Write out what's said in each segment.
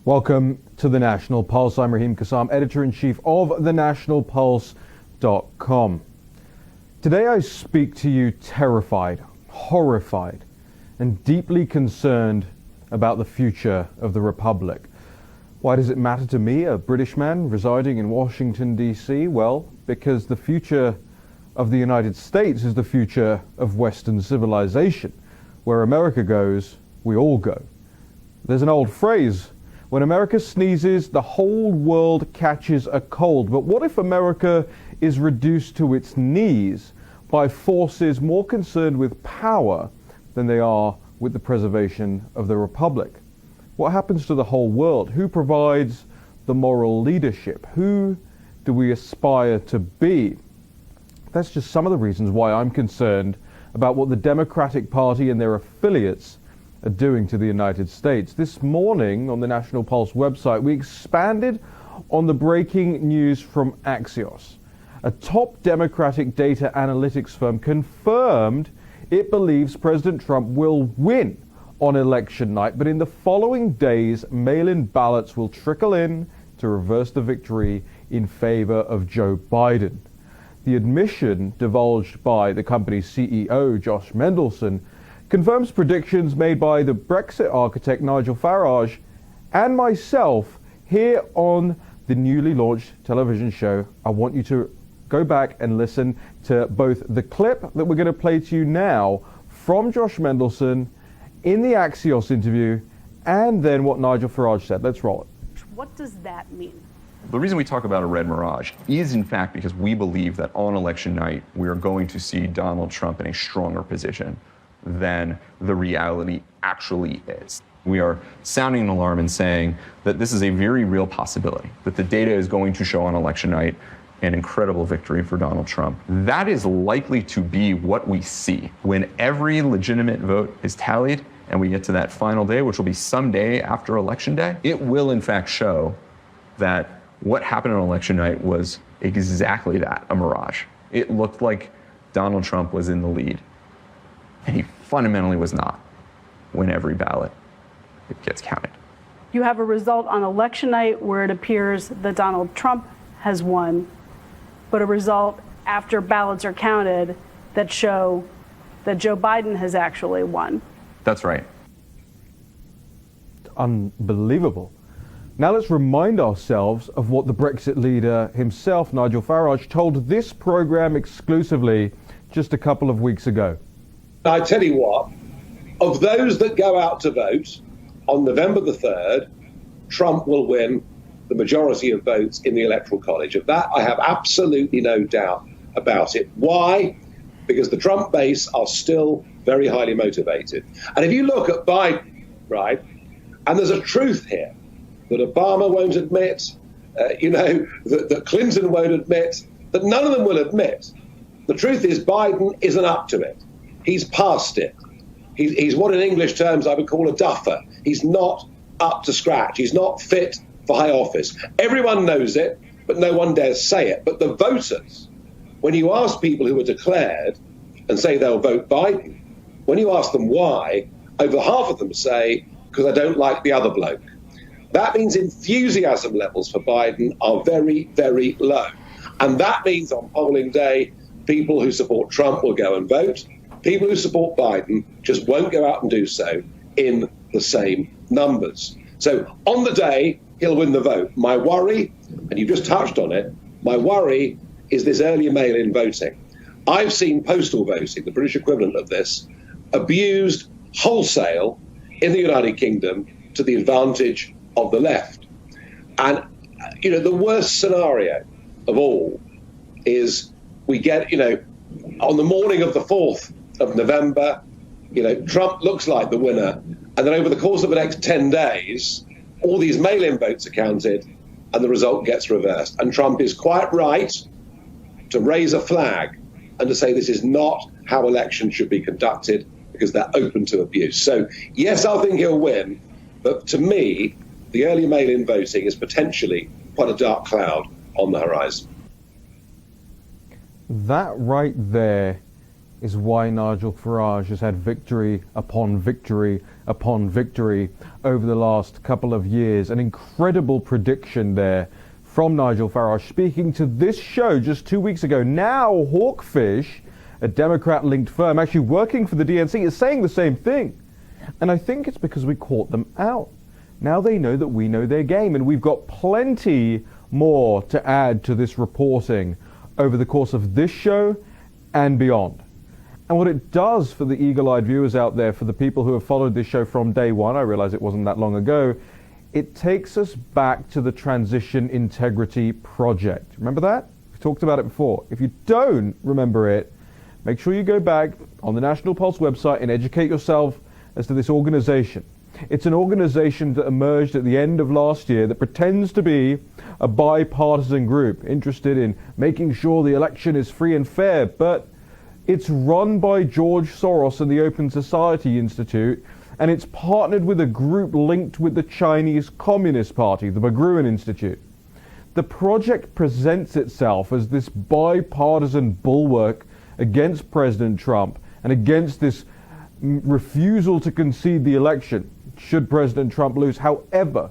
Welcome to the National Pulse. I'm Raheem Kassam, editor-in-chief of thenationalpulse.com. Today I speak to you terrified, horrified, and deeply concerned about the future of the Republic. Why does it matter to me, a British man residing in Washington, D.C.? Well, because the future of the United States is the future of Western civilization. Where America goes, we all go. There's an old phrase, when America sneezes, the whole world catches a cold. But what if America is reduced to its knees by forces more concerned with power than they are with the preservation of the Republic? What happens to the whole world? Who provides the moral leadership? Who do we aspire to be? That's just some of the reasons why I'm concerned about what the Democratic Party and their affiliates are doing to the United States. This morning on the National Pulse website, we expanded on the breaking news from Axios. A top Democratic data analytics firm confirmed it believes President Trump will win on election night, but in the following days, mail-in ballots will trickle in to reverse the victory in favor of Joe Biden. The admission divulged by the company's CEO, Josh Mendelson, confirms predictions made by the Brexit architect Nigel Farage and myself here on the newly launched television show. I want you to go back and listen to both the clip that we're going to play to you now from Josh Mendelson in the Axios interview and then what Nigel Farage said. Let's roll it. What does that mean? The reason we talk about a red mirage is, in fact, because we believe that on election night, we are going to see Donald Trump in a stronger position than the reality actually is. We are sounding an alarm and saying that this is a very real possibility, that the data is going to show on election night an incredible victory for Donald Trump. That is likely to be what we see when every legitimate vote is tallied and we get to that final day, which will be some day after election day. It will, in fact, show that what happened on election night was exactly that, a mirage. It looked like Donald Trump was in the lead, and he fundamentally was not when every ballot gets counted. You have a result on election night where it appears that Donald Trump has won, but a result after ballots are counted that show that Joe Biden has actually won. That's right. Unbelievable. Now let's remind ourselves of what the Brexit leader himself, Nigel Farage, told this program exclusively just a couple of weeks ago. I tell you what, of those that go out to vote on November the 3rd, Trump will win the majority of votes in the Electoral College. Of that, I have absolutely no doubt about it. Why? Because the Trump base are still very highly motivated. And if you look at Biden, right, and there's a truth here that Obama won't admit, that Clinton won't admit, that none of them will admit. The truth is Biden isn't up to it. He's past it. He's what in English terms I would call a duffer. He's not up to scratch. He's not fit for high office. Everyone knows it, but no one dares say it. But the voters, when you ask people who are declared and say they'll vote Biden, when you ask them why, over half of them say, because I don't like the other bloke. That means enthusiasm levels for Biden are very, very low. And that means on polling day, people who support Trump will go and vote. People who support Biden just won't go out and do so in the same numbers. So on the day, he'll win the vote. My worry, and you just touched on it, my worry is this early mail-in voting. I've seen postal voting, the British equivalent of this, abused wholesale in the United Kingdom to the advantage of the left. And, the worst scenario of all is we get, on the morning of the 4th of November, Trump looks like the winner. And then over the course of the next 10 days, all these mail-in votes are counted and the result gets reversed. And Trump is quite right to raise a flag and to say this is not how elections should be conducted because they're open to abuse. So, yes, I think he'll win. But to me, the early mail-in voting is potentially quite a dark cloud on the horizon. That right there is why Nigel Farage has had victory upon victory upon victory over the last couple of years. An incredible prediction there from Nigel Farage speaking to this show just 2 weeks ago. Now Hawkfish, a Democrat-linked firm actually working for the DNC, is saying the same thing. And I think it's because we caught them out. Now they know that we know their game, and we've got plenty more to add to this reporting over the course of this show and beyond. And what it does for the eagle-eyed viewers out there, for the people who have followed this show from day one, I realize it wasn't that long ago, it takes us back to the Transition Integrity Project. Remember that? We talked about it before. If you don't remember it, make sure you go back on the National Pulse website and educate yourself as to this organization. It's an organization that emerged at the end of last year that pretends to be a bipartisan group interested in making sure the election is free and fair, but it's run by George Soros and the Open Society Institute, and it's partnered with a group linked with the Chinese Communist Party, the Berggruen Institute. The project presents itself as this bipartisan bulwark against President Trump and against this refusal to concede the election should President Trump lose. However,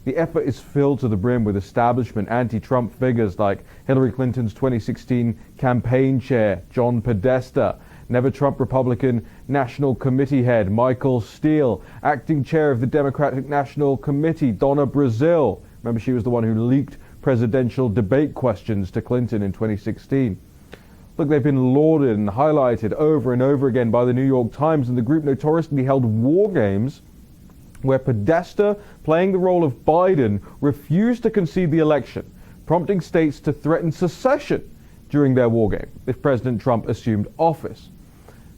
the effort is filled to the brim with establishment anti-Trump figures like Hillary Clinton's 2016 campaign chair, John Podesta, Never Trump Republican National Committee head, Michael Steele, acting chair of the Democratic National Committee, Donna Brazile. Remember, she was the one who leaked presidential debate questions to Clinton in 2016. Look, they've been lauded and highlighted over and over again by the New York Times, and the group notoriously held war games where Podesta, playing the role of Biden, refused to concede the election, prompting states to threaten secession during their war game if President Trump assumed office.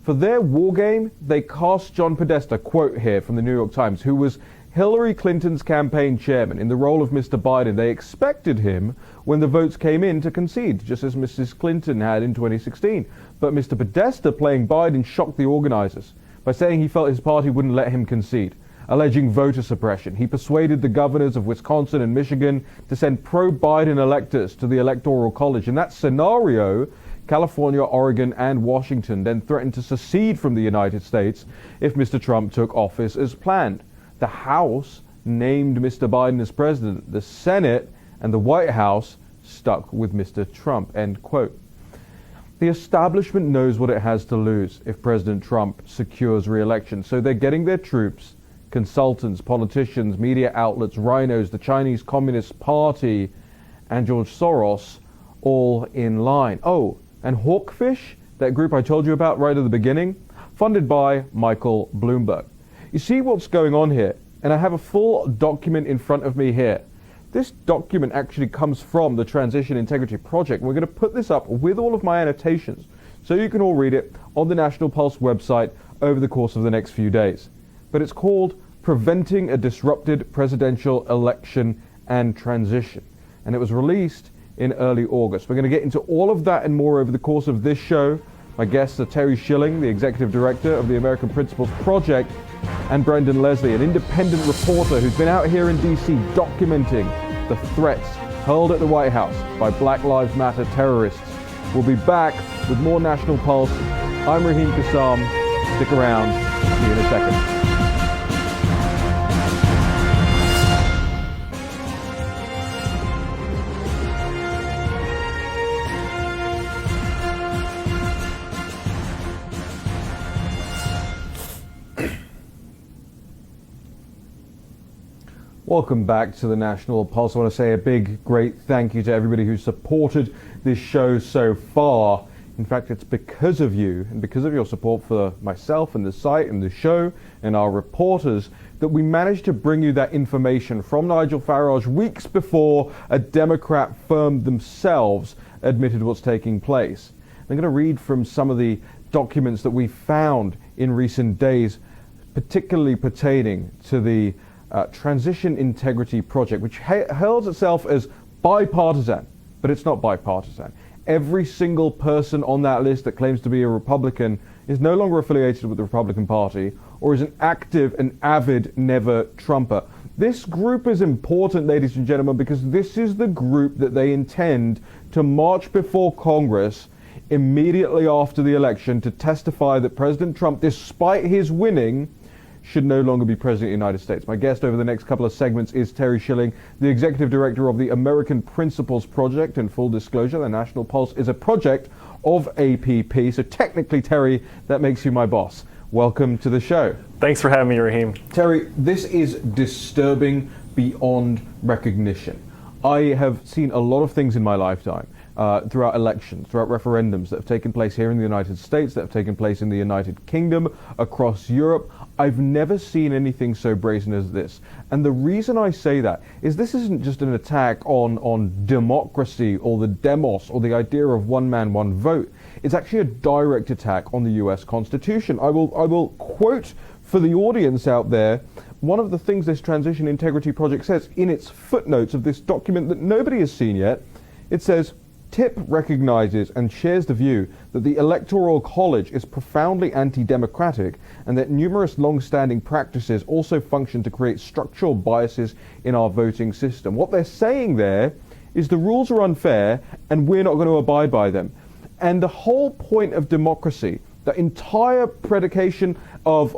For their war game, they cast John Podesta, quote here from the New York Times, who was Hillary Clinton's campaign chairman, in the role of Mr. Biden. They expected him, when the votes came in, to concede, just as Mrs. Clinton had in 2016. But Mr. Podesta, playing Biden, shocked the organizers by saying he felt his party wouldn't let him concede, alleging voter suppression. He persuaded the governors of Wisconsin and Michigan to send pro-Biden electors to the Electoral College. In that scenario, California, Oregon, and Washington then threatened to secede from the United States if Mr. Trump took office as planned. The House named Mr. Biden as president. The Senate and the White House stuck with Mr. Trump, end quote. The establishment knows what it has to lose if President Trump secures re-election, so they're getting their troops, consultants, politicians, media outlets, rhinos, the Chinese Communist Party, and George Soros all in line. Oh, and Hawkfish, that group I told you about right at the beginning, funded by Michael Bloomberg. You see what's going on here, and I have a full document in front of me here. This document actually comes from the Transition Integrity Project. We're going to put this up with all of my annotations so you can all read it on the National Pulse website over the course of the next few days. But it's called Preventing a Disrupted Presidential Election and Transition. And it was released in early August. We're going to get into all of that and more over the course of this show. My guests are Terry Schilling, the Executive Director of the American Principles Project, and Brendan Leslie, an independent reporter who's been out here in D.C. documenting the threats hurled at the White House by Black Lives Matter terrorists. We'll be back with more National Pulse. I'm Raheem Kassam. Stick around. See you in a second. Welcome back to the National Pulse. I want to say a big, great thank you to everybody who's supported this show so far. In fact, it's because of you and because of your support for myself and the site and the show and our reporters that we managed to bring you that information from Nigel Farage weeks before a Democrat firm themselves admitted what's taking place. I'm going to read from some of the documents that we found in recent days, particularly pertaining to the Transition Integrity Project, which hails itself as bipartisan, but it's not bipartisan. Every single person on that list that claims to be a Republican is no longer affiliated with the Republican Party or is an active and avid never-Trumper. This group is important, ladies and gentlemen, because this is the group that they intend to march before Congress immediately after the election to testify that President Trump, despite his winning, should no longer be president of the United States. My guest over the next couple of segments is Terry Schilling, the executive director of the American Principles Project. And full disclosure, the National Pulse is a project of APP. So technically, Terry, that makes you my boss. Welcome to the show. Thanks for having me, Raheem. Terry, this is disturbing beyond recognition. I have seen a lot of things in my lifetime, throughout elections, throughout referendums that have taken place here in the United States, that have taken place in the United Kingdom, across Europe. I've never seen anything so brazen as this. And the reason I say that is this isn't just an attack on democracy or the demos or the idea of one man, one vote. It's actually a direct attack on the US Constitution. I will quote for the audience out there one of the things this Transition Integrity Project says in its footnotes of this document that nobody has seen yet. It says, TIP recognizes and shares the view that the Electoral College is profoundly anti-democratic and that numerous long-standing practices also function to create structural biases in our voting system. What they're saying there is the rules are unfair and we're not going to abide by them. And the whole point of democracy, the entire predication of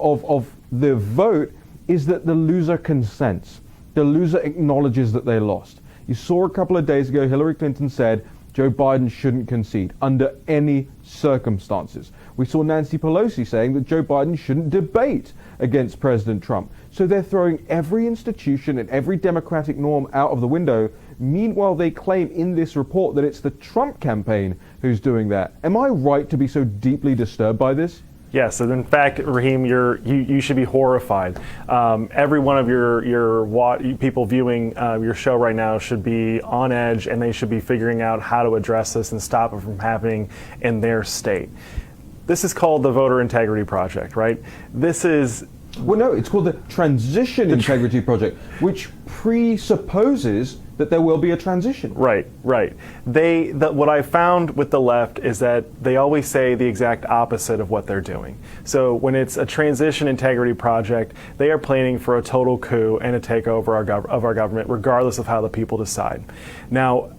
the vote, is that the loser consents. The loser acknowledges that they lost. You saw a couple of days ago, Hillary Clinton said Joe Biden shouldn't concede under any circumstances. We saw Nancy Pelosi saying that Joe Biden shouldn't debate against President Trump. So they're throwing every institution and every democratic norm out of the window. Meanwhile, they claim in this report that it's the Trump campaign who's doing that. Am I right to be so deeply disturbed by this? Yes, and in fact, Raheem, you should be horrified. Every one of your people viewing your show right now should be on edge, and they should be figuring out how to address this and stop it from happening in their state. This is called the Voter Integrity Project, right? This is... Well, no, it's called the Transition Integrity Project, which presupposes that there will be a transition. Right. What I found with the left is that they always say the exact opposite of what they're doing. So when it's a transition integrity project, they are planning for a total coup and a takeover of our government, regardless of how the people decide. Now,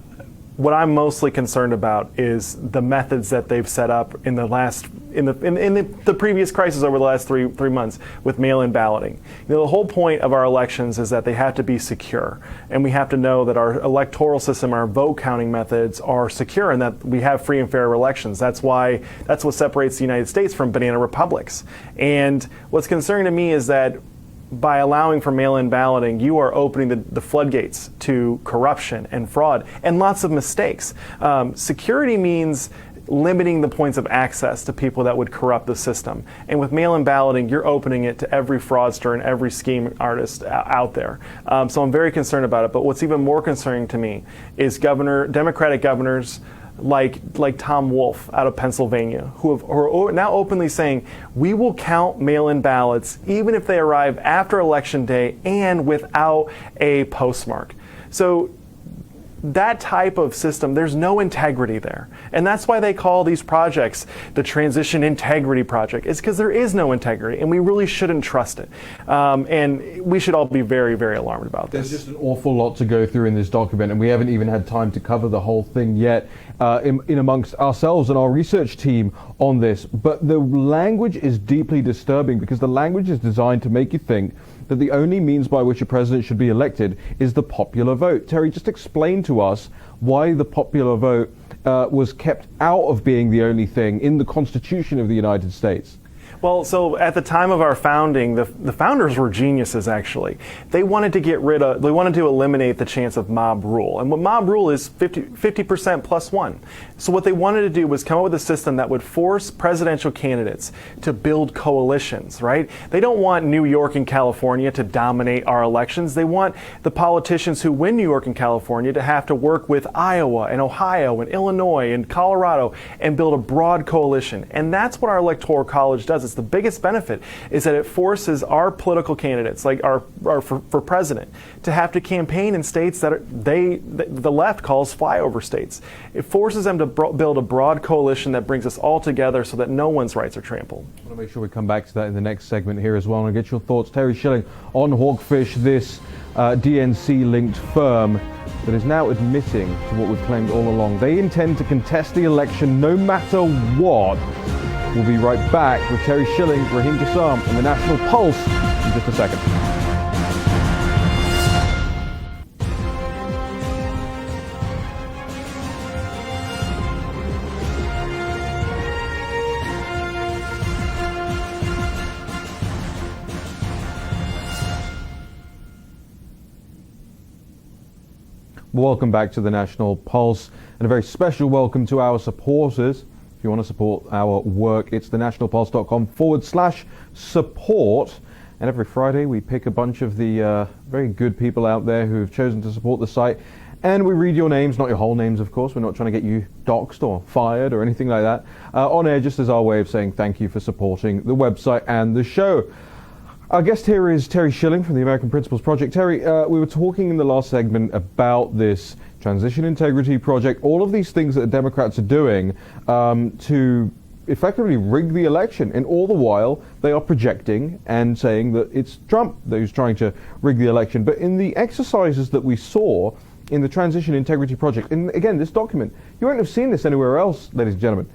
what I'm mostly concerned about is the methods that they've set up in the previous crisis over the last three months with mail-in balloting. You know, the whole point of our elections is that they have to be secure, and we have to know that our electoral system, our vote counting methods are secure, and that we have free and fair elections. That's what separates the United States from banana republics. And what's concerning to me is that by allowing for mail-in balloting, you are opening the floodgates to corruption and fraud and lots of mistakes. Security means limiting the points of access to people that would corrupt the system. And with mail-in balloting, you're opening it to every fraudster and every scheme artist out there. So I'm very concerned about it. But what's even more concerning to me is Democratic governors like Tom Wolf out of Pennsylvania, who are now openly saying, we will count mail-in ballots even if they arrive after Election Day and without a postmark. So that type of system, there's no integrity there. And that's why they call these projects the Transition Integrity Project. It's because there is no integrity, and we really shouldn't trust it. And we should all be very, very alarmed about this. There's just an awful lot to go through in this document, and we haven't even had time to cover the whole thing yet in amongst ourselves and our research team on this. But the language is deeply disturbing because the language is designed to make you think that the only means by which a president should be elected is the popular vote. Terry, just explain to us why the popular vote was kept out of being the only thing in the Constitution of the United States. Well, so at the time of our founding, the founders were geniuses, actually. They wanted to eliminate the chance of mob rule. And what mob rule is 50% plus one. So what they wanted to do was come up with a system that would force presidential candidates to build coalitions, right? They don't want New York and California to dominate our elections. They want the politicians who win New York and California to have to work with Iowa and Ohio and Illinois and Colorado and build a broad coalition. And that's what our Electoral College does. It's is the biggest benefit is that it forces our political candidates, like for president, to have to campaign in states that the left calls flyover states. It forces them to build a broad coalition that brings us all together so that no one's rights are trampled. I want to make sure we come back to that in the next segment here as well. I want to get your thoughts, Terry Schilling, on Hawkfish, this DNC-linked firm that is now admitting to what we've claimed all along. They intend to contest the election no matter what. We'll be right back with Terry Schilling, Raheem Kassam, and the National Pulse in just a second. Welcome back to the National Pulse, and a very special welcome to our supporters. If you want to support our work, it's thenationalpulse.com/support. And every Friday we pick a bunch of the very good people out there who have chosen to support the site, and we read your names, not your whole names of course. We're not trying to get you doxxed or fired or anything like that on air, just as our way of saying thank you for supporting the website and the show. Our guest here is Terry Schilling from the American Principles Project. Terry, we were talking in the last segment about this transition integrity project, all of these things that the Democrats are doing to effectively rig the election, and all the while they are projecting and saying that it's Trump who's trying to rig the election. But in the exercises that we saw in the transition integrity project, and again, this document, you won't have seen this anywhere else, ladies and gentlemen,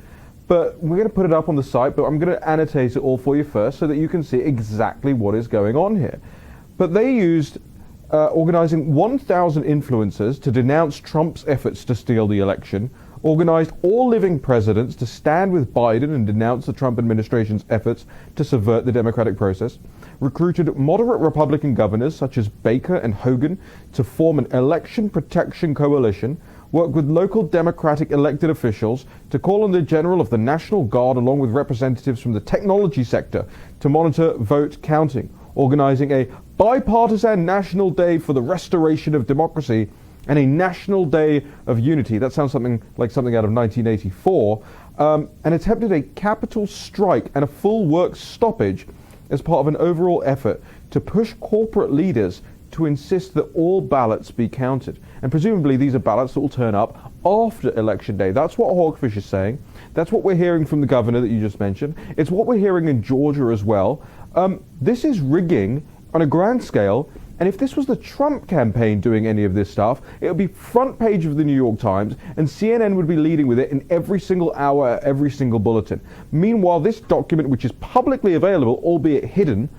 but we're going to put it up on the site, but I'm going to annotate it all for you first so that you can see exactly what is going on here. But they used organizing 1,000 influencers to denounce Trump's efforts to steal the election, organized all living presidents to stand with Biden and denounce the Trump administration's efforts to subvert the democratic process, recruited moderate Republican governors such as Baker and Hogan to form an election protection coalition, worked with local Democratic elected officials to call on the General of the National Guard along with representatives from the technology sector to monitor vote counting, organizing a bipartisan National Day for the Restoration of Democracy and a National Day of Unity. That sounds something like something out of 1984. And attempted a capital strike and a full work stoppage as part of an overall effort to push corporate leaders to insist that all ballots be counted. And presumably these are ballots that will turn up after Election Day. That's what Hawkfish is saying. That's what we're hearing from the governor that you just mentioned. It's what we're hearing in Georgia as well. This is rigging on a grand scale. And if this was the Trump campaign doing any of this stuff, it would be front page of the New York Times, and CNN would be leading with it in every single hour, every single bulletin. Meanwhile, this document, which is publicly available, albeit hidden,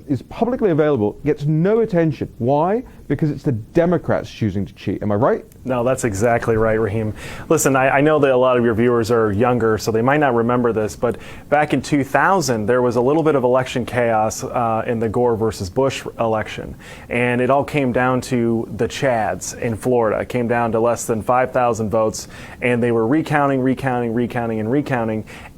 is publicly available, gets no attention. Why? Because it's the Democrats choosing to cheat. Am I right? No, that's exactly right, Raheem. Listen, I know that a lot of your viewers are younger, so they might not remember this, but back in 2000, there was a little bit of election chaos in the Gore versus Bush election. And it all came down to the Chads in Florida. It came down to less than 5,000 votes, and they were recounting.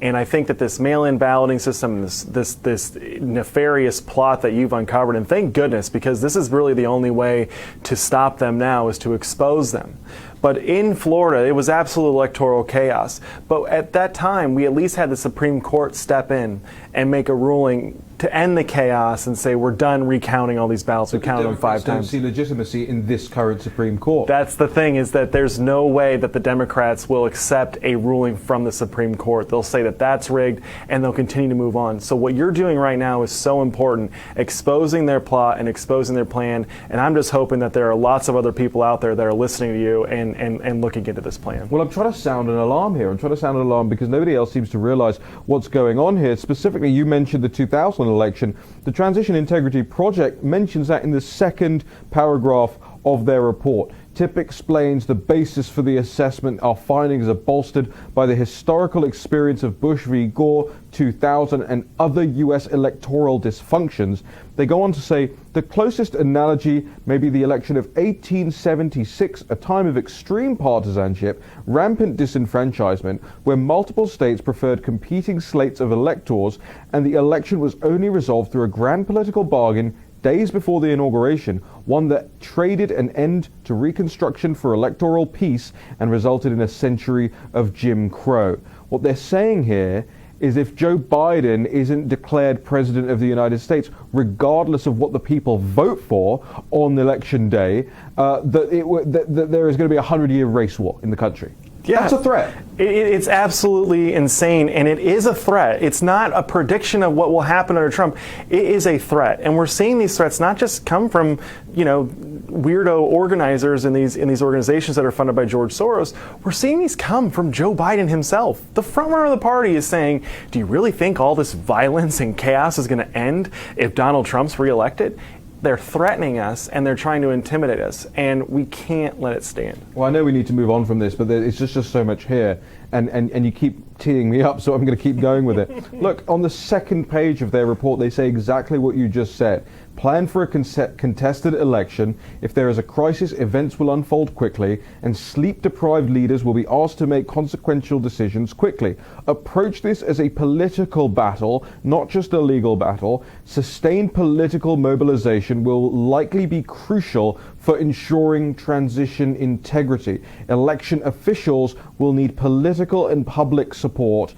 And I think that this mail-in balloting system, this nefarious plot that you've uncovered, and thank goodness, because this is really the only way to stop them now is to expose them. But in Florida, it was absolute electoral chaos. But at that time, we at least had the Supreme Court step in and make a ruling to end the chaos and say, we're done recounting all these ballots. We counted them 5 times. Don't see legitimacy in this current Supreme Court. That's the thing, is that there's no way that the Democrats will accept a ruling from the Supreme Court. They'll say that that's rigged, and they'll continue to move on. So what you're doing right now is so important, exposing their plot and exposing their plan. And I'm just hoping that there are lots of other people out there that are listening to you and looking into this plan. Well, I'm trying to sound an alarm here. I'm trying to sound an alarm because nobody else seems to realize what's going on here. Specifically, you mentioned the 2000 election. The Transition Integrity Project mentions that in the second paragraph of their report. TIP explains the basis for the assessment. Our findings are bolstered by the historical experience of Bush v. Gore, 2000, and other U.S. electoral dysfunctions. They go on to say the closest analogy may be the election of 1876, a time of extreme partisanship, rampant disenfranchisement, where multiple states preferred competing slates of electors, and the election was only resolved through a grand political bargain days before the inauguration, one that traded an end to Reconstruction for electoral peace and resulted in a century of Jim Crow. What they're saying here is if Joe Biden isn't declared president of the United States, regardless of what the people vote for on election day, that there is going to be a 100-year race war in the country. Yeah. That's a threat. It's absolutely insane, and it is a threat. It's not a prediction of what will happen under Trump. It is a threat, and we're seeing these threats not just come from, weirdo organizers in these organizations that are funded by George Soros. We're seeing these come from Joe Biden himself. The frontrunner of the party is saying, "Do you really think all this violence and chaos is going to end if Donald Trump's reelected?" They're threatening us, and they're trying to intimidate us, and we can't let it stand. Well, I know we need to move on from this, but it's just so much here, and you keep teeing me up, so I'm going to keep going with it. Look, on the second page of their report, they say exactly what you just said. Plan for a contested election. If there is a crisis, events will unfold quickly, and sleep-deprived leaders will be asked to make consequential decisions quickly. Approach this as a political battle, not just a legal battle. Sustained political mobilization will likely be crucial for ensuring transition integrity. Election officials will need political and public support.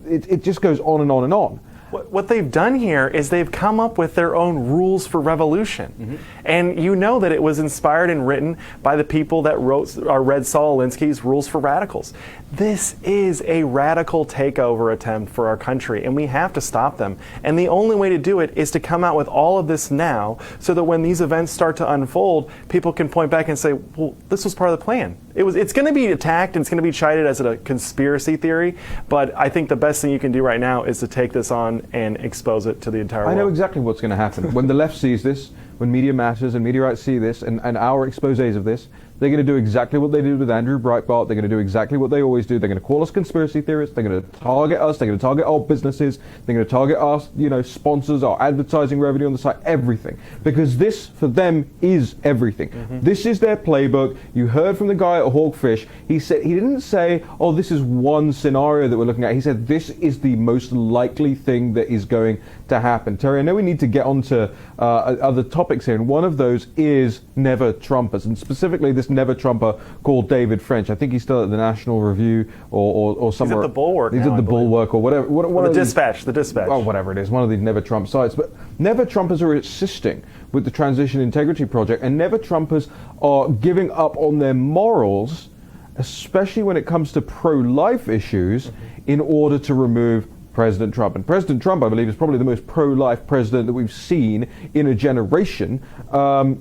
It just goes on and on and on. What they've done here is they've come up with their own rules for revolution. Mm-hmm. And you know that it was inspired and written by the people that read Saul Alinsky's Rules for Radicals. This is a radical takeover attempt for our country, and we have to stop them. And the only way to do it is to come out with all of this now, so that when these events start to unfold, people can point back and say, well, this was part of the plan. It's going to be attacked, and it's going to be chided as a conspiracy theory, but I think the best thing you can do right now is to take this on and expose it to the entire world. I know exactly what's going to happen. When the left sees this, when Media Matters and Meteorites see this, and our exposés of this, they're going to do exactly what they did with Andrew Breitbart. They're going to do exactly what they always do. They're going to call us conspiracy theorists. They're going to target us. They're going to target our businesses. They're going to target us, sponsors, our advertising revenue on the site, everything. Because this, for them, is everything. Mm-hmm. This is their playbook. You heard from the guy at Hawkfish. He didn't say, oh, this is one scenario that we're looking at. He said, this is the most likely thing that is going to happen. Terry, I know we need to get on to other topics here, and one of those is Never Trumpers, and specifically this Never Trumper called David French. I think he's still at the National Review or somewhere. He's at the Bulwark. He's at the Bulwark or whatever. The Dispatch. The Dispatch. Oh, whatever it is. One of these Never Trump sites. But Never Trumpers are assisting with the Transition Integrity Project, and Never Trumpers are giving up on their morals, especially when it comes to pro-life issues, in order to remove President Trump. And President Trump, I believe, is probably the most pro-life president that we've seen in a generation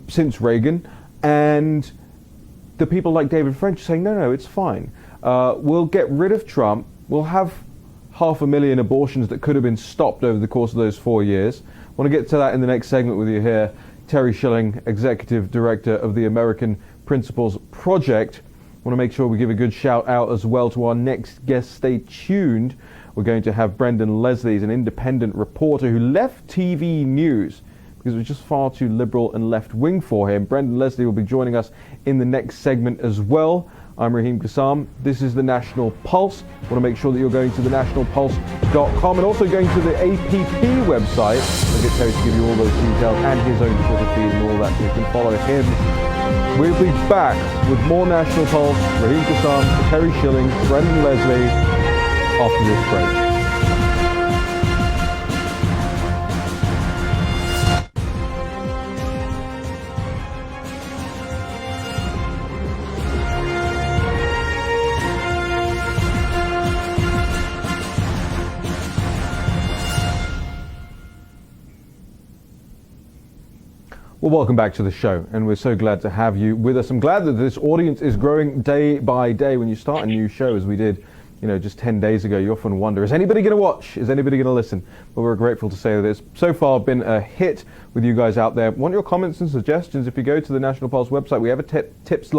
since Reagan. And the people like David French saying, no, it's fine. We'll get rid of Trump. We'll have 500,000 abortions that could have been stopped over the course of those 4 years. I want to get to that in the next segment with you here. Terry Schilling, Executive Director of the American Principles Project. I want to make sure we give a good shout out as well to our next guest. Stay tuned. We're going to have Brendan Leslie. He's an independent reporter who left TV news because it was just far too liberal and left-wing for him. Brendan Leslie will be joining us in the next segment as well. I'm Raheem Kassam. This is the National Pulse. I want to make sure that you're going to thenationalpulse.com and also going to the APP website. I'll get Terry to give you all those details and his own Twitter feed and all that, so you can follow him. We'll be back with more National Pulse. Raheem Kassam, Terry Schilling, Brendan Leslie, after this break. Well, welcome back to the show, and we're so glad to have you with us. I'm glad that this audience is growing day by day. When you start a new show, as we did, just 10 days ago, you often wonder, is anybody going to watch? Is anybody going to listen? But we're grateful to say that it's so far been a hit with you guys out there. Want your comments and suggestions? If you go to the National Pulse website, we have a tips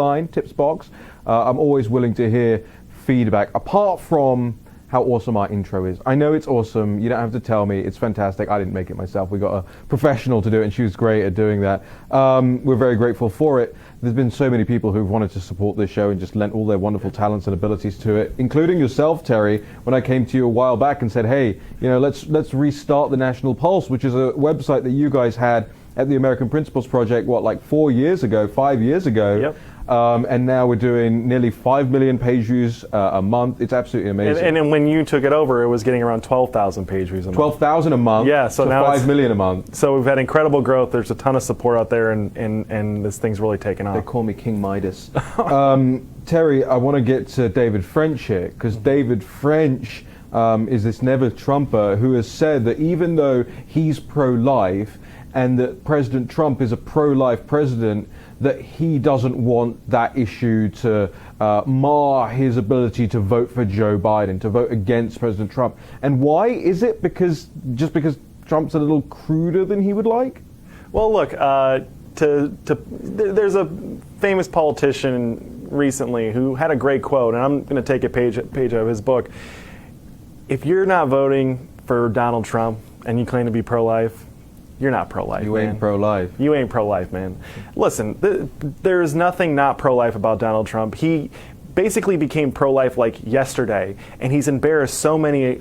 box. I'm always willing to hear feedback, apart from how awesome our intro is. I know it's awesome. You don't have to tell me. It's fantastic. I didn't make it myself. We got a professional to do it, and she was great at doing that. We're very grateful for it. There's been so many people who've wanted to support this show and just lent all their wonderful talents and abilities to it, including yourself, Terry, when I came to you a while back and said, hey, let's restart the National Pulse, which is a website that you guys had at the American Principles Project, what, like 4 years ago, 5 years ago. Yep. And now we're doing nearly 5 million page views a month. It's absolutely amazing. And then when you took it over, it was getting around 12,000 page views a month. 12,000 a month. Yeah, so now 5 million a month. So we've had incredible growth. There's a ton of support out there, and this thing's really taken off. They call me King Midas. Terry, I want to get to David French here, because David French is this never-Trumper who has said that even though he's pro-life and that President Trump is a pro-life president, that he doesn't want that issue to mar his ability to vote for Joe Biden, to vote against President Trump. And why is it? Because Trump's a little cruder than he would like? Well, look, there's a famous politician recently who had a great quote, and I'm going to take a page out of his book. If you're not voting for Donald Trump and you claim to be pro-life, you're not pro-life. You ain't pro-life. You ain't pro-life, man. Listen, there's nothing not pro-life about Donald Trump. He basically became pro-life like yesterday, and he's embarrassed so many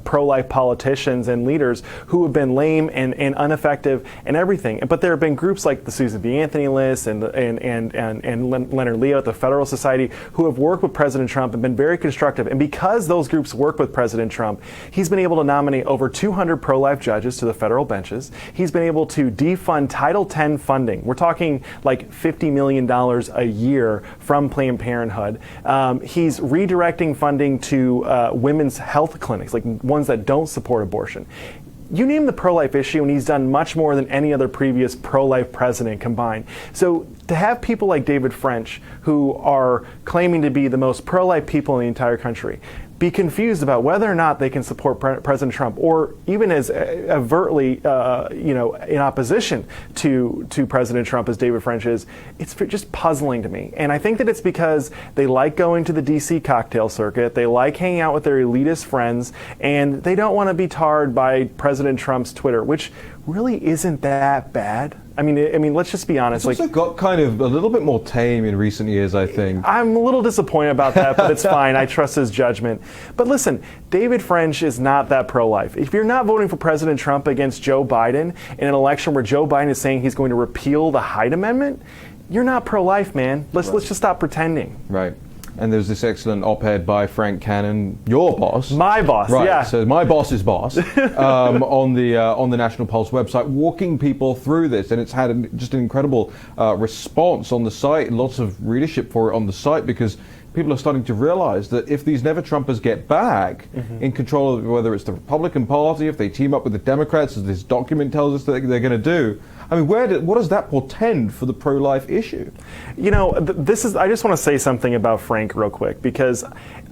pro-life politicians and leaders who have been lame and ineffective and everything. But there have been groups like the Susan B. Anthony list and Leonard Leo at the Federal Society who have worked with President Trump and been very constructive. And because those groups work with President Trump, he's been able to nominate over 200 pro-life judges to the federal benches. He's been able to defund Title X funding. We're talking like $50 million a year from Planned Parenthood. He's redirecting funding to women's health clinics, like ones that don't support abortion. You name the pro-life issue, and he's done much more than any other previous pro-life president combined. So to have people like David French, who are claiming to be the most pro-life people in the entire country, be confused about whether or not they can support President Trump, or even as overtly, in opposition to President Trump as David French is, it's just puzzling to me. And I think that it's because they like going to the D.C. cocktail circuit, they like hanging out with their elitist friends, and they don't want to be tarred by President Trump's Twitter, which really isn't that bad. I mean, let's just be honest. It's also got kind of a little bit more tame in recent years, I think. I'm a little disappointed about that, but it's fine. I trust his judgment. But listen, David French is not that pro-life. If you're not voting for President Trump against Joe Biden in an election where Joe Biden is saying he's going to repeal the Hyde Amendment, you're not pro-life, man. Let's just stop pretending. Right. And there's this excellent op-ed by Frank Cannon, your boss. My boss, right, yeah. So my boss's boss, on the National Pulse website, walking people through this, and it's had just an incredible response on the site, lots of readership for it on the site, because people are starting to realize that if these never-Trumpers get back in control of whether it's the Republican Party, if they team up with the Democrats, as this document tells us that they're going to do, I mean, what does that portend for the pro-life issue? You know, I just want to say something about Frank real quick, because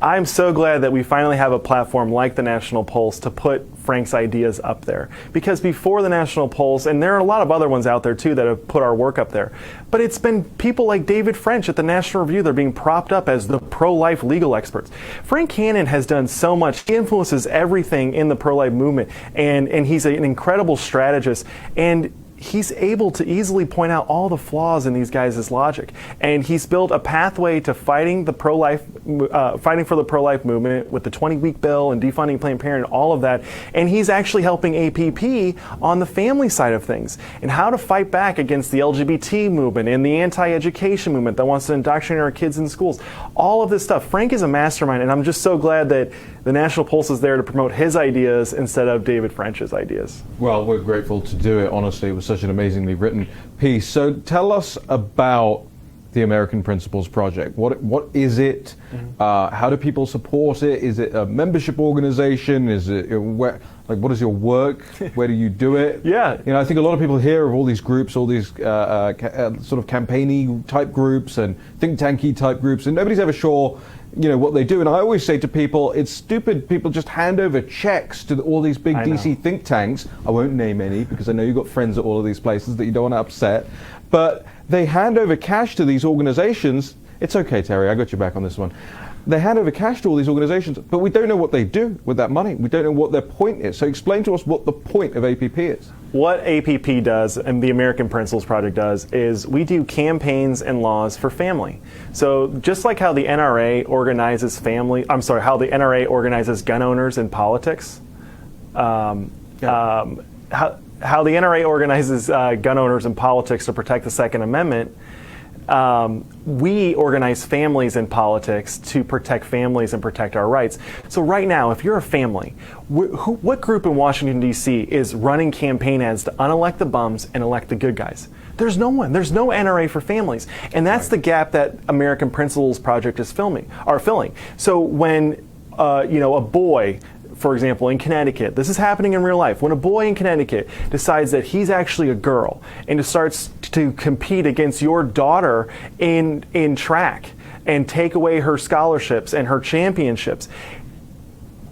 I'm so glad that we finally have a platform like the National Pulse to put Frank's ideas up there. Because before the National Pulse, and there are a lot of other ones out there too that have put our work up there, but it's been people like David French at the National Review that are being propped up as the pro-life legal experts. Frank Cannon has done so much. He influences everything in the pro-life movement, and he's an incredible strategist. And he's able to easily point out all the flaws in these guys' logic, and he's built a pathway to fighting for the pro-life movement with the 20-week bill and defunding Planned Parenthood, all of that. And he's actually helping APP on the family side of things and how to fight back against the LGBT movement and the anti-education movement that wants to indoctrinate our kids in schools. All of this stuff. Frank is a mastermind, and I'm just so glad that the National Pulse is there to promote his ideas instead of David French's ideas. Well, we're grateful to do it. Honestly, it was such an amazingly written piece. So tell us about the American Principles Project. What is it? How do people support it? Is it a membership organization? Is it what is your work? Where do you do it? Yeah. You know, I think a lot of people hear of all these groups, all these sort of campaigny type groups and think tanky type groups, and nobody's ever sure, you know, what they do. And I always say to people, it's stupid. People just hand over checks to all these big DC think tanks. I won't name any because I know you've got friends at all of these places that you don't want to upset. But they hand over cash to these organizations. It's okay, Terry, I got you back on this one. They hand over cash to all these organizations, but we don't know what they do with that money. We don't know what their point is. So explain to us what the point of APP is. What APP does, and the American Principles Project does, is we do campaigns and laws for family. So just like how the NRA organizes how the NRA organizes gun owners in politics, how the NRA organizes gun owners in politics to protect the Second Amendment, we organize families in politics to protect families and protect our rights. So right now, if you're a family, what group in Washington, D.C. is running campaign ads to unelect the bums and elect the good guys? There's no one. There's no NRA for families. And that's the gap that American Principles Project is filling. So when a boy, for example, in Connecticut, this is happening in real life. When a boy in Connecticut decides that he's actually a girl and starts to compete against your daughter in track and take away her scholarships and her championships,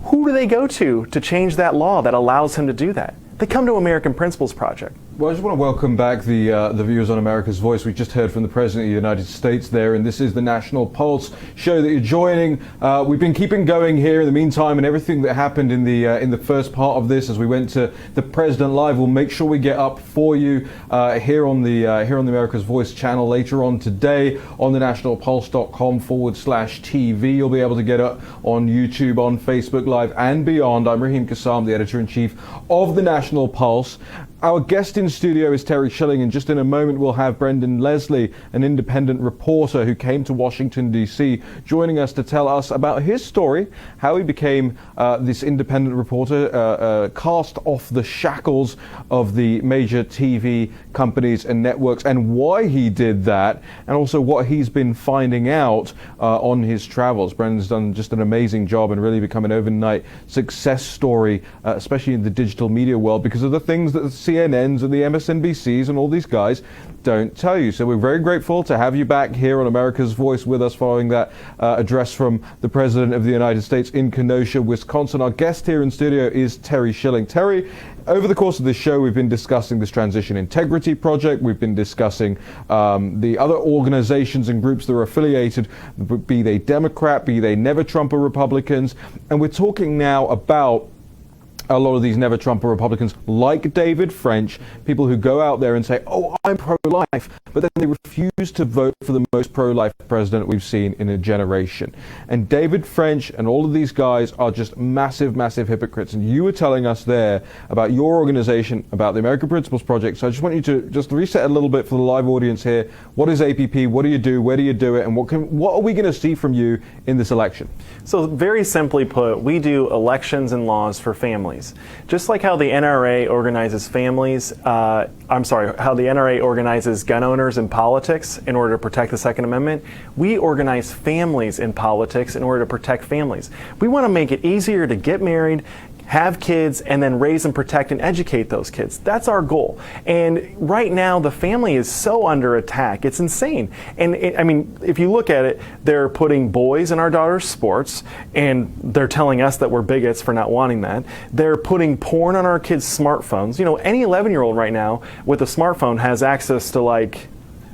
who do they go to change that law that allows him to do that? They come to American Principles Project. Well, I just want to welcome back the viewers on America's Voice. We just heard from the President of the United States there, and this is the National Pulse show that you're joining. We've been keeping going here in the meantime, and everything that happened in the first part of this, as we went to the President Live, we'll make sure we get up for you here on the America's Voice channel later on today on the nationalpulse.com/TV. You'll be able to get up on YouTube, on Facebook Live, and beyond. I'm Raheem Kassam, the editor-in-chief of the National Pulse. Our guest in studio is Terry Schilling, and just in a moment we'll have Brendan Leslie, an independent reporter who came to Washington, D.C., joining us to tell us about his story, how he became this independent reporter, cast off the shackles of the major TV companies and networks, and why he did that, and also what he's been finding out on his travels. Brendan's done just an amazing job and really become an overnight success story, especially in the digital media world, because of the things that the CNNs and the MSNBCs and all these guys don't tell you. So we're very grateful to have you back here on America's Voice with us following that address from the President of the United States in Kenosha, Wisconsin. Our guest here in studio is Terry Schilling. Terry, over the course of this show, we've been discussing this Transition Integrity Project. We've been discussing the other organizations and groups that are affiliated, be they Democrat, be they Never-Trumper Republicans. And we're talking now about a lot of these never-Trumper Republicans, like David French, people who go out there and say, oh, I'm pro-life, but then they refuse to vote for the most pro-life president we've seen in a generation. And David French and all of these guys are just massive, massive hypocrites. And you were telling us there about your organization, about the American Principles Project. So I just want you to just reset a little bit for the live audience here. What is APP? What do you do? Where do you do it? And what are we going to see from you in this election? So very simply put, we do elections and laws for families. Just like how the NRA organizes families, how the NRA organizes gun owners in politics in order to protect the Second Amendment, we organize families in politics in order to protect families. We want to make it easier to get married, have kids, and then raise and protect and educate those kids. That's our goal. And right now, the family is so under attack. It's insane. And if you look at it, they're putting boys in our daughters' sports, and they're telling us that we're bigots for not wanting that. They're putting porn on our kids' smartphones. You know, any 11-year-old right now with a smartphone has access to, like,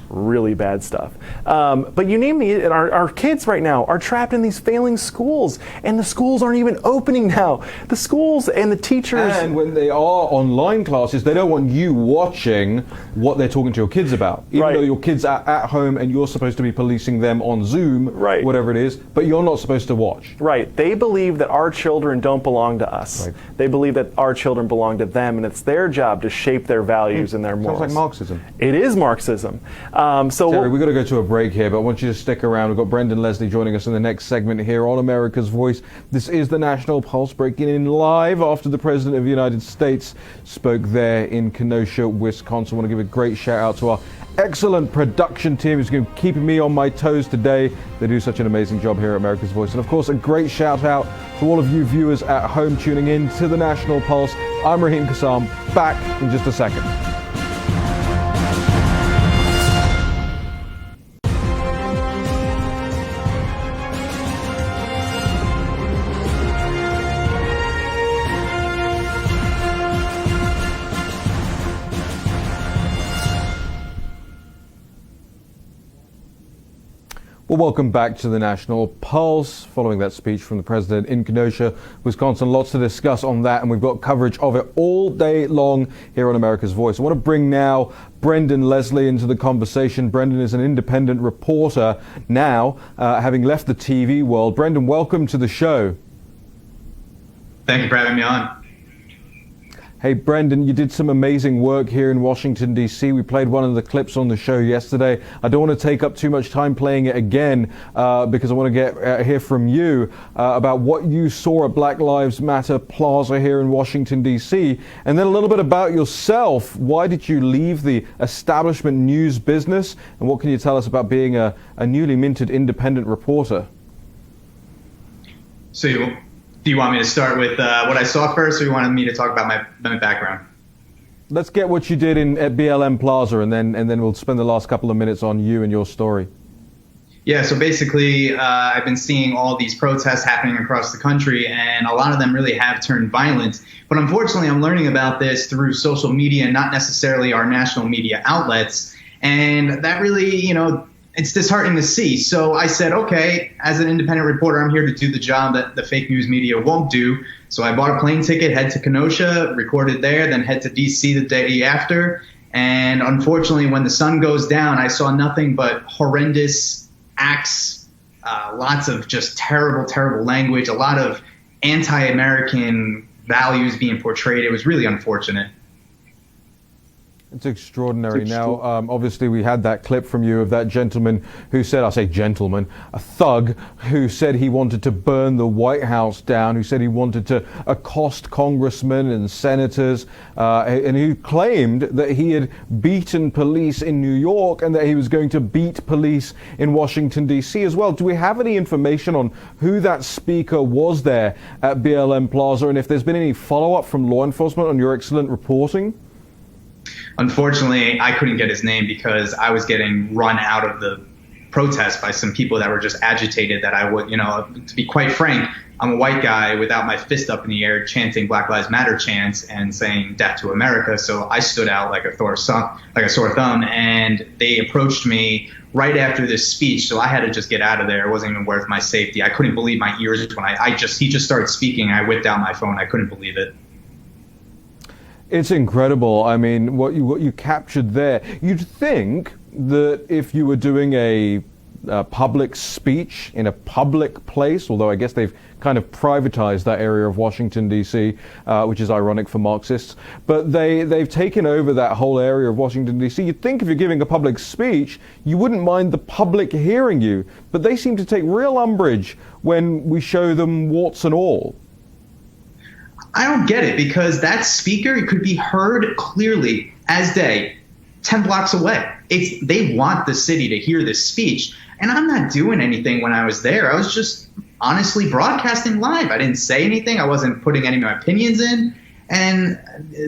really bad stuff. But you name it, our kids right now are trapped in these failing schools, and the schools aren't even opening now. The schools and the teachers... And when they are online classes, they don't want you watching what they're talking to your kids about. Even though your kids are at home and you're supposed to be policing them on Zoom, whatever it is, but you're not supposed to watch. Right. They believe that our children don't belong to us. Right. They believe that our children belong to them, and it's their job to shape their values and their morals. Sounds like Marxism. It is Marxism. Terry, we've got to go to a break here, but I want you to stick around. We've got Brendan Leslie joining us in the next segment here on America's Voice. This is the National Pulse, breaking in live after the President of the United States spoke there in Kenosha, Wisconsin. I want to give a great shout out to our excellent production team who's been keeping me on my toes today. They do such an amazing job here at America's Voice. And of course, a great shout out to all of you viewers at home tuning in to the National Pulse. I'm Raheem Kassam, back in just a second. Well, welcome back to the National Pulse. Following that speech from the President in Kenosha, Wisconsin, lots to discuss on that, and we've got coverage of it all day long here on America's Voice. I want to bring now Brendan Leslie into the conversation. Brendan is an independent reporter now, having left the TV world. Brendan, welcome to the show. Thank you for having me on. Hey, Brendan, you did some amazing work here in Washington, D.C. We played one of the clips on the show yesterday. I don't want to take up too much time playing it again because I want to hear from you about what you saw at Black Lives Matter Plaza here in Washington, D.C. And then a little bit about yourself. Why did you leave the establishment news business? And what can you tell us about being a newly minted independent reporter? So do you want me to start with what I saw first, or you wanted me to talk about my background? Let's get what you did at BLM Plaza, and then we'll spend the last couple of minutes on you and your story. Yeah, so basically, I've been seeing all these protests happening across the country, and a lot of them really have turned violent. But unfortunately, I'm learning about this through social media, not necessarily our national media outlets. And that really, it's disheartening to see. So I said, okay, as an independent reporter, I'm here to do the job that the fake news media won't do. So I bought a plane ticket, head to Kenosha, recorded there, then head to D.C. the day after. And unfortunately, when the sun goes down, I saw nothing but horrendous acts, lots of just terrible, terrible language, a lot of anti-American values being portrayed. It was really unfortunate. It's extraordinary. Now, obviously, we had that clip from you of that gentleman who said, I say gentleman, a thug who said he wanted to burn the White House down, who said he wanted to accost congressmen and senators, and who claimed that he had beaten police in New York and that he was going to beat police in Washington, D.C. as well. Do we have any information on who that speaker was there at BLM Plaza, and if there's been any follow-up from law enforcement on your excellent reporting? Unfortunately, I couldn't get his name because I was getting run out of the protest by some people that were just agitated that I would, to be quite frank, I'm a white guy without my fist up in the air chanting Black Lives Matter chants and saying death to America. So I stood out like a sore thumb, and they approached me right after this speech. So I had to just get out of there. It wasn't even worth my safety. I couldn't believe my ears when he just started speaking. I whipped out my phone. I couldn't believe it. It's incredible. I mean, what you captured there. You'd think that if you were doing a public speech in a public place, although I guess they've kind of privatized that area of Washington, D.C., which is ironic for Marxists, but they've taken over that whole area of Washington, D.C. You'd think if you're giving a public speech, you wouldn't mind the public hearing you, but they seem to take real umbrage when we show them warts and all. I don't get it, because that speaker could be heard clearly as day 10 blocks away. They want the city to hear this speech. And I'm not doing anything when I was there. I was just honestly broadcasting live. I didn't say anything. I wasn't putting any of my opinions in. And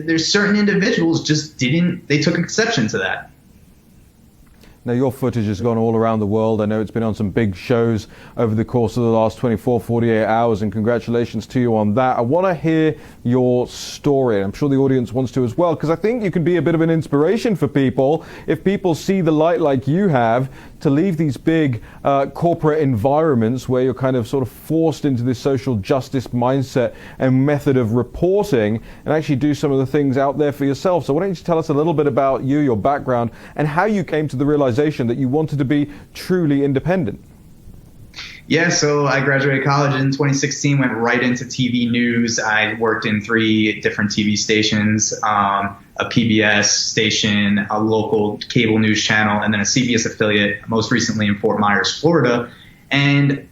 there's certain individuals they took exception to that. Now, your footage has gone all around the world. I know it's been on some big shows over the course of the last 24, 48 hours, and congratulations to you on that. I want to hear your story. I'm sure the audience wants to as well, because I think you can be a bit of an inspiration for people if people see the light like you have to leave these big corporate environments where you're kind of sort of forced into this social justice mindset and method of reporting and actually do some of the things out there for yourself. So why don't you tell us a little bit about you, your background, and how you came to the realization that you wanted to be truly independent? Yeah, so I graduated college in 2016, went right into TV news. I worked in 3 different TV stations, a PBS station, a local cable news channel, and then a CBS affiliate, most recently in Fort Myers, Florida. And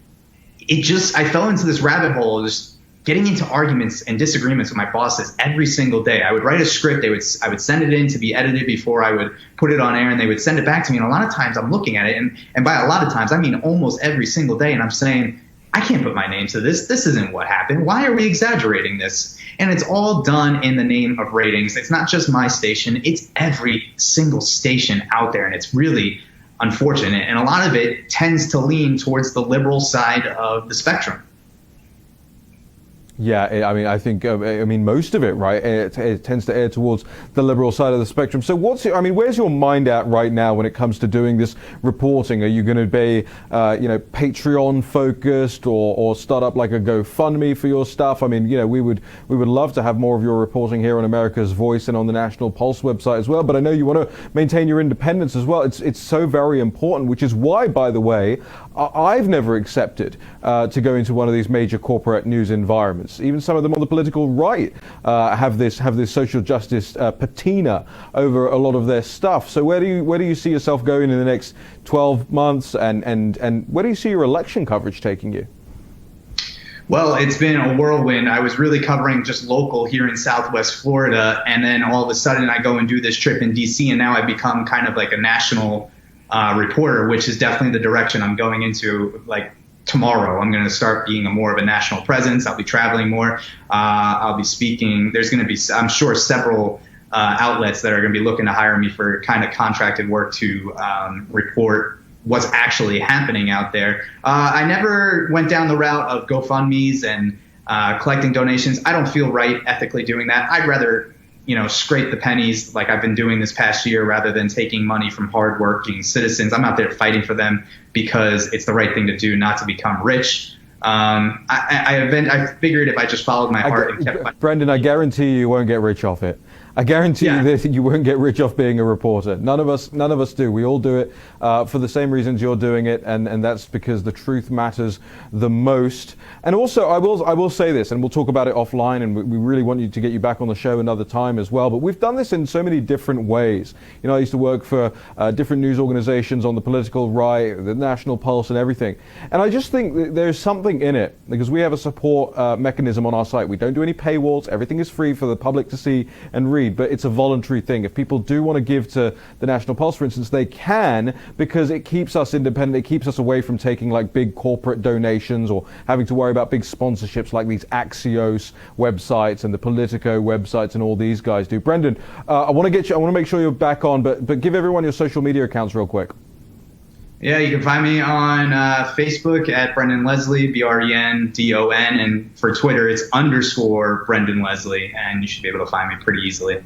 I fell into this rabbit hole, just getting into arguments and disagreements with my bosses every single day. I would write a script, I would send it in to be edited before I would put it on air, and they would send it back to me. And a lot of times I'm looking at it, and by a lot of times I mean almost every single day, and I'm saying, I can't put my name to this. This isn't what happened. Why are we exaggerating this? And it's all done in the name of ratings. It's not just my station, it's every single station out there, and it's really unfortunate. And a lot of it tends to lean towards the liberal side of the spectrum. Yeah, I mean, I think, most of it, right? It tends to err towards the liberal side of the spectrum. So where's your mind at right now when it comes to doing this reporting? Are you going to be, Patreon focused or start up like a GoFundMe for your stuff? I mean, we would love to have more of your reporting here on America's Voice and on the National Pulse website as well. But I know you want to maintain your independence as well. It's so very important, which is why, by the way, I've never accepted to go into one of these major corporate news environments. movements, even some of them on the political right, have this social justice patina over a lot of their stuff. So where do you see yourself going in the next 12 months, and where do you see your election coverage taking you? Well, it's been a whirlwind. I was really covering just local here in Southwest Florida, and then all of a sudden I go and do this trip in DC, and now I've become kind of like a national reporter, which is definitely the direction I'm going into. Like tomorrow, I'm going to start being more of a national presence. I'll be traveling more. I'll be speaking. There's going to be, I'm sure, several outlets that are going to be looking to hire me for kind of contracted work to report what's actually happening out there. I never went down the route of GoFundMe's and collecting donations. I don't feel right ethically doing that. I'd rather, scrape the pennies like I've been doing this past year rather than taking money from hardworking citizens. I'm out there fighting for them because it's the right thing to do, not to become rich. I figured if I just followed my heart and kept Brendan, I guarantee you won't get rich off it. I guarantee you that you won't get rich off being a reporter. None of us do. We all do it for the same reasons you're doing it, and that's because the truth matters the most. And also, I will say this, and we'll talk about it offline, and we really want you to get you back on the show another time as well. But we've done this in so many different ways. I used to work for different news organizations on the political right, the National Pulse, and everything. And I just think that there's something in it, because we have a support mechanism on our site. We don't do any paywalls. Everything is free for the public to see and read. But it's a voluntary thing. If people do want to give to the National Pulse, for instance, they can, because it keeps us independent. It keeps us away from taking like big corporate donations or having to worry about big sponsorships like these Axios websites and the Politico websites and all these guys do. Brendan, I want to make sure you're back on, but give everyone your social media accounts real quick. Yeah, you can find me on Facebook at Brendan Leslie, BRENDON, and for Twitter it's _Brendan Leslie, and you should be able to find me pretty easily.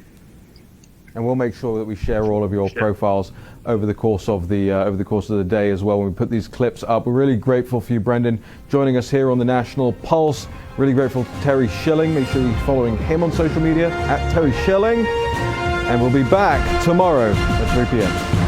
And we'll make sure that we share all of your profiles over the course of the day as well when we put these clips up. We're really grateful for you, Brendan, joining us here on the National Pulse. Really grateful to Terry Schilling. Make sure you're following him on social media at Terry Schilling, and we'll be back tomorrow at 3 p.m.